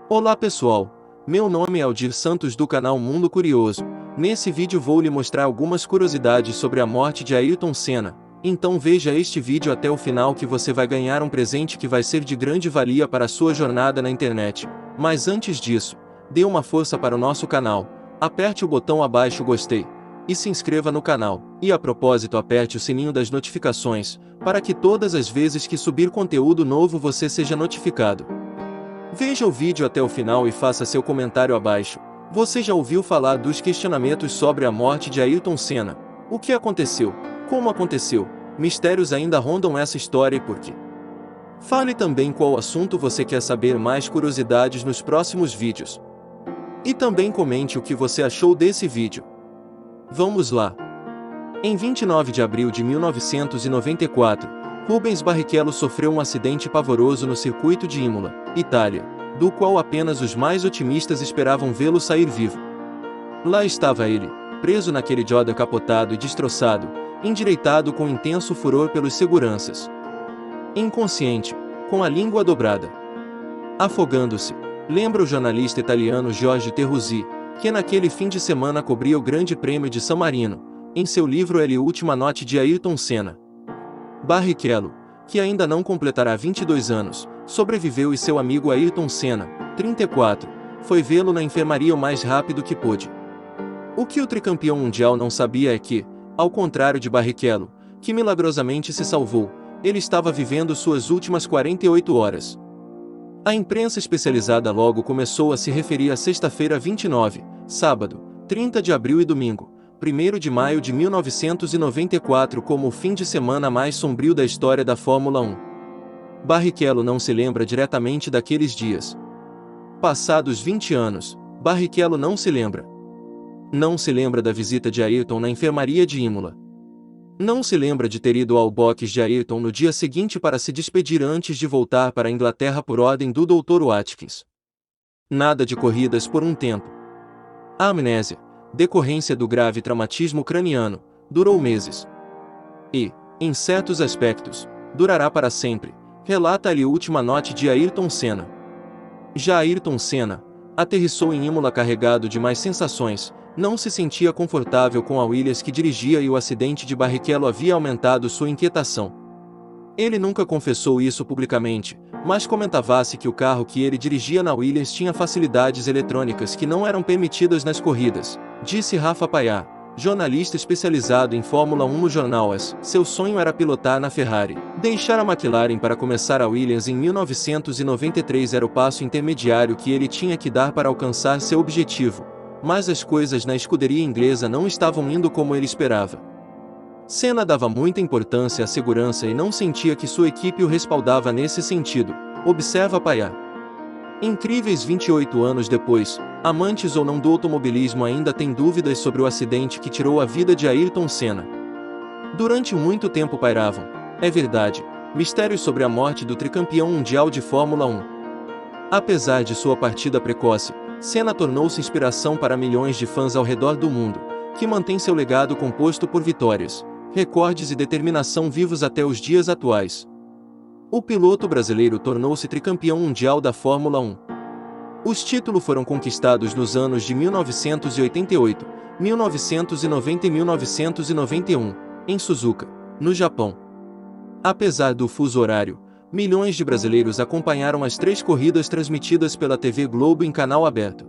Olá pessoal, meu nome é Aldir Santos do canal Mundo Curioso. Nesse vídeo vou lhe mostrar algumas curiosidades sobre a morte de Ayrton Senna, então veja este vídeo até o final que você vai ganhar um presente que vai ser de grande valia para a sua jornada na internet. Mas antes disso, dê uma força para o nosso canal, aperte o botão abaixo gostei, e se inscreva no canal, e a propósito aperte o sininho das notificações, para que todas as vezes que subir conteúdo novo você seja notificado. Veja o vídeo até o final e faça seu comentário abaixo. Você já ouviu falar dos questionamentos sobre a morte de Ayrton Senna? O que aconteceu? Como aconteceu? Mistérios ainda rondam essa história e por quê? Fale também qual assunto você quer saber mais curiosidades nos próximos vídeos. E também comente o que você achou desse vídeo. Vamos lá! Em 29 de abril de 1994, Rubens Barrichello sofreu um acidente pavoroso no circuito de Imola, Itália, do qual apenas os mais otimistas esperavam vê-lo sair vivo. Lá estava ele, preso naquele Skoda capotado e destroçado, endireitado com intenso furor pelos seguranças. Inconsciente, com a língua dobrada. Afogando-se, lembra o jornalista italiano Giorgio Terruzzi, que naquele fim de semana cobria o Grande Prêmio de San Marino, em seu livro Le Ultima Notte de Ayrton Senna. Barrichello, que ainda não completará 22 anos, sobreviveu e seu amigo Ayrton Senna, 34, foi vê-lo na enfermaria o mais rápido que pôde. O que o tricampeão mundial não sabia é que, ao contrário de Barrichello, que milagrosamente se salvou, ele estava vivendo suas últimas 48 horas. A imprensa especializada logo começou a se referir a sexta-feira 29, sábado, 30 de abril e domingo, 1º de maio de 1994 como o fim de semana mais sombrio da história da Fórmula 1. Barrichello não se lembra diretamente daqueles dias. Passados 20 anos, Barrichello não se lembra. Não se lembra da visita de Ayrton na enfermaria de Imola. Não se lembra de ter ido ao box de Ayrton no dia seguinte para se despedir antes de voltar para a Inglaterra por ordem do Dr. Watkins. Nada de corridas por um tempo. A amnésia, decorrência do grave traumatismo craniano, durou meses. E, em certos aspectos, durará para sempre, relata a última note de Ayrton Senna. Já Ayrton Senna aterrissou em Imola carregado de mais sensações, não se sentia confortável com a Williams que dirigia e o acidente de Barrichello havia aumentado sua inquietação. Ele nunca confessou isso publicamente, mas comentava-se que o carro que ele dirigia na Williams tinha facilidades eletrônicas que não eram permitidas nas corridas, disse Rafa Paiá, jornalista especializado em Fórmula 1 no jornal AS. Seu sonho era pilotar na Ferrari. Deixar a McLaren para começar a Williams em 1993 era o passo intermediário que ele tinha que dar para alcançar seu objetivo, mas as coisas na escuderia inglesa não estavam indo como ele esperava. Senna dava muita importância à segurança e não sentia que sua equipe o respaldava nesse sentido, observa Paiá. Incríveis 28 anos depois, amantes ou não do automobilismo ainda têm dúvidas sobre o acidente que tirou a vida de Ayrton Senna. Durante muito tempo pairavam, é verdade, mistérios sobre a morte do tricampeão mundial de Fórmula 1. Apesar de sua partida precoce, Senna tornou-se inspiração para milhões de fãs ao redor do mundo, que mantém seu legado composto por vitórias, recordes e determinação vivos até os dias atuais. O piloto brasileiro tornou-se tricampeão mundial da Fórmula 1. Os títulos foram conquistados nos anos de 1988, 1990 e 1991, em Suzuka, no Japão. Apesar do fuso horário, milhões de brasileiros acompanharam as 3 corridas transmitidas pela TV Globo em canal aberto.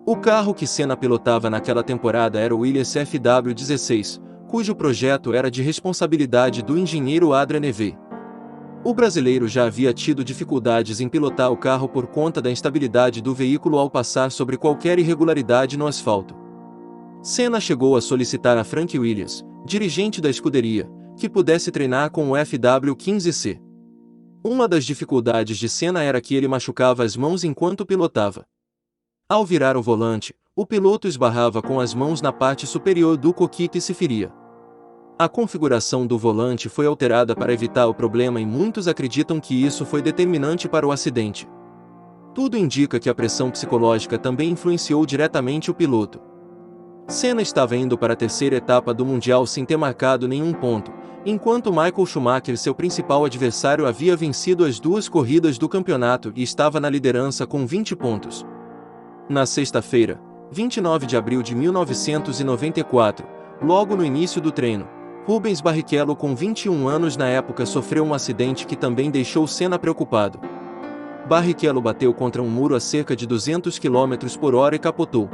O carro que Senna pilotava naquela temporada era o Williams FW16, cujo projeto era de responsabilidade do engenheiro Adrian Newey. O brasileiro já havia tido dificuldades em pilotar o carro por conta da instabilidade do veículo ao passar sobre qualquer irregularidade no asfalto. Senna chegou a solicitar a Frank Williams, dirigente da escuderia, que pudesse treinar com o FW15C. Uma das dificuldades de Senna era que ele machucava as mãos enquanto pilotava. Ao virar o volante, o piloto esbarrava com as mãos na parte superior do cockpit e se feria. A configuração do volante foi alterada para evitar o problema e muitos acreditam que isso foi determinante para o acidente. Tudo indica que a pressão psicológica também influenciou diretamente o piloto. Senna estava indo para a terceira etapa do Mundial sem ter marcado nenhum ponto, Enquanto Michael Schumacher, seu principal adversário, havia vencido as 2 corridas do campeonato e estava na liderança com 20 pontos. Na sexta-feira, 29 de abril de 1994, logo no início do treino, Rubens Barrichello, com 21 anos na época, sofreu um acidente que também deixou Senna preocupado. Barrichello bateu contra um muro a cerca de 200 km/h e capotou.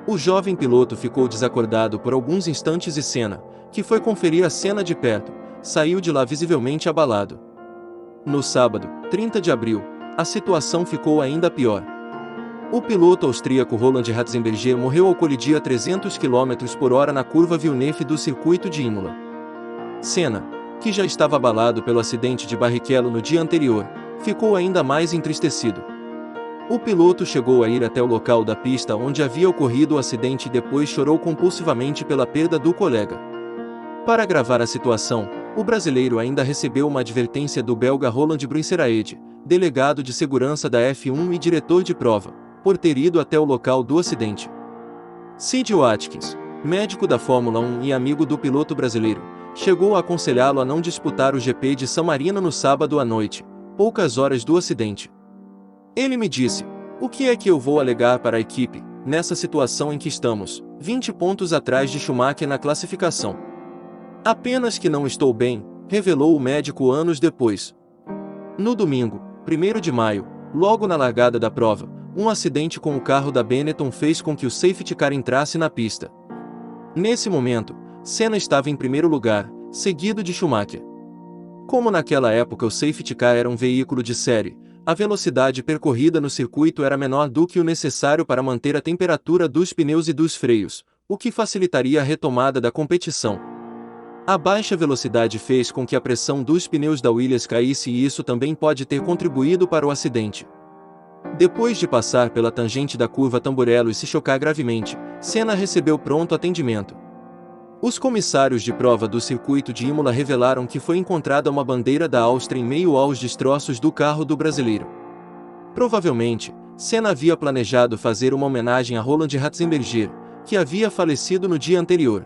O jovem piloto ficou desacordado por alguns instantes e Senna, que foi conferir a cena de perto, saiu de lá visivelmente abalado. No sábado, 30 de abril, a situação ficou ainda pior. O piloto austríaco Roland Ratzenberger morreu ao colidir a 300 km/h na curva Villeneuve do circuito de Imola. Senna, que já estava abalado pelo acidente de Barrichello no dia anterior, ficou ainda mais entristecido. O piloto chegou a ir até o local da pista onde havia ocorrido o acidente e depois chorou compulsivamente pela perda do colega. Para agravar a situação, o brasileiro ainda recebeu uma advertência do belga Roland Brunseraed, delegado de segurança da F1 e diretor de prova, por ter ido até o local do acidente. Sid Watkins, médico da Fórmula 1 e amigo do piloto brasileiro, chegou a aconselhá-lo a não disputar o GP de San Marino no sábado à noite, poucas horas do acidente. Ele me disse: "O que é que eu vou alegar para a equipe, nessa situação em que estamos, 20 pontos atrás de Schumacher na classificação? Apenas que não estou bem", revelou o médico anos depois. No domingo, 1º de maio, logo na largada da prova, um acidente com o carro da Benetton fez com que o safety car entrasse na pista. Nesse momento, Senna estava em primeiro lugar, seguido de Schumacher. Como naquela época o safety car era um veículo de série, a velocidade percorrida no circuito era menor do que o necessário para manter a temperatura dos pneus e dos freios, o que facilitaria a retomada da competição. A baixa velocidade fez com que a pressão dos pneus da Williams caísse e isso também pode ter contribuído para o acidente. Depois de passar pela tangente da curva Tamburello e se chocar gravemente, Senna recebeu pronto atendimento. Os comissários de prova do circuito de Imola revelaram que foi encontrada uma bandeira da Áustria em meio aos destroços do carro do brasileiro. Provavelmente, Senna havia planejado fazer uma homenagem a Roland Ratzenberger, que havia falecido no dia anterior.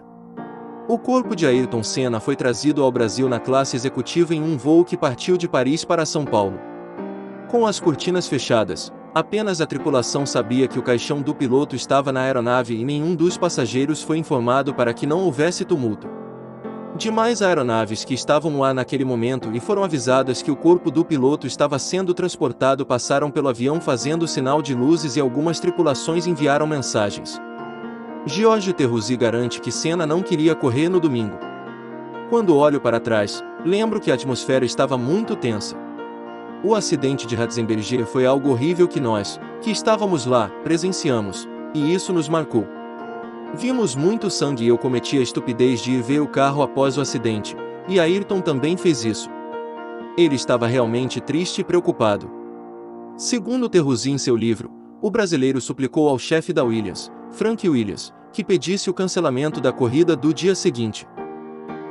O corpo de Ayrton Senna foi trazido ao Brasil na classe executiva em um voo que partiu de Paris para São Paulo. Com as cortinas fechadas, apenas a tripulação sabia que o caixão do piloto estava na aeronave e nenhum dos passageiros foi informado para que não houvesse tumulto. Demais aeronaves que estavam no ar naquele momento e foram avisadas que o corpo do piloto estava sendo transportado passaram pelo avião fazendo sinal de luzes e algumas tripulações enviaram mensagens. Giorgio Terruzzi garante que Senna não queria correr no domingo. "Quando olho para trás, lembro que a atmosfera estava muito tensa. O acidente de Ratzenberger foi algo horrível que nós, que estávamos lá, presenciamos, e isso nos marcou. Vimos muito sangue e eu cometi a estupidez de ir ver o carro após o acidente, e Ayrton também fez isso. Ele estava realmente triste e preocupado." Segundo Terruzzi em seu livro, o brasileiro suplicou ao chefe da Williams, Frank Williams, que pedisse o cancelamento da corrida do dia seguinte.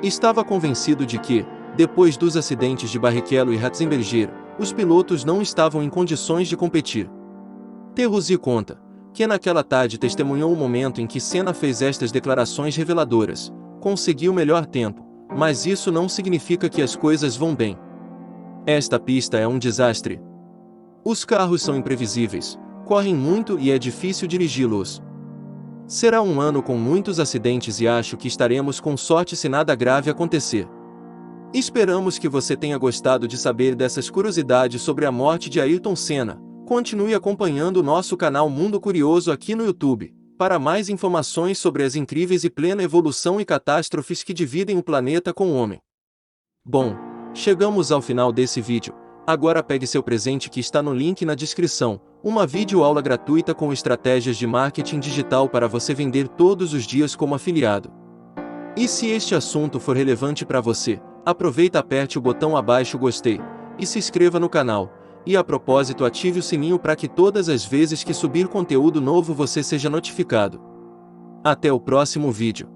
Estava convencido de que, depois dos acidentes de Barrichello e Ratzenberger, os pilotos não estavam em condições de competir. Terruzzi conta que naquela tarde testemunhou o momento em que Senna fez estas declarações reveladoras: "Consegui o melhor tempo, mas isso não significa que as coisas vão bem. Esta pista é um desastre. Os carros são imprevisíveis, correm muito e é difícil dirigi-los. Será um ano com muitos acidentes e acho que estaremos com sorte se nada grave acontecer." Esperamos que você tenha gostado de saber dessas curiosidades sobre a morte de Ayrton Senna. Continue acompanhando o nosso canal Mundo Curioso aqui no YouTube, para mais informações sobre as incríveis e plena evolução e catástrofes que dividem o planeta com o homem. Bom, chegamos ao final desse vídeo. Agora pegue seu presente que está no link na descrição, uma videoaula gratuita com estratégias de marketing digital para você vender todos os dias como afiliado. E se este assunto for relevante para você, aproveita, aperte o botão abaixo gostei, e se inscreva no canal, e a propósito ative o sininho para que todas as vezes que subir conteúdo novo você seja notificado. Até o próximo vídeo.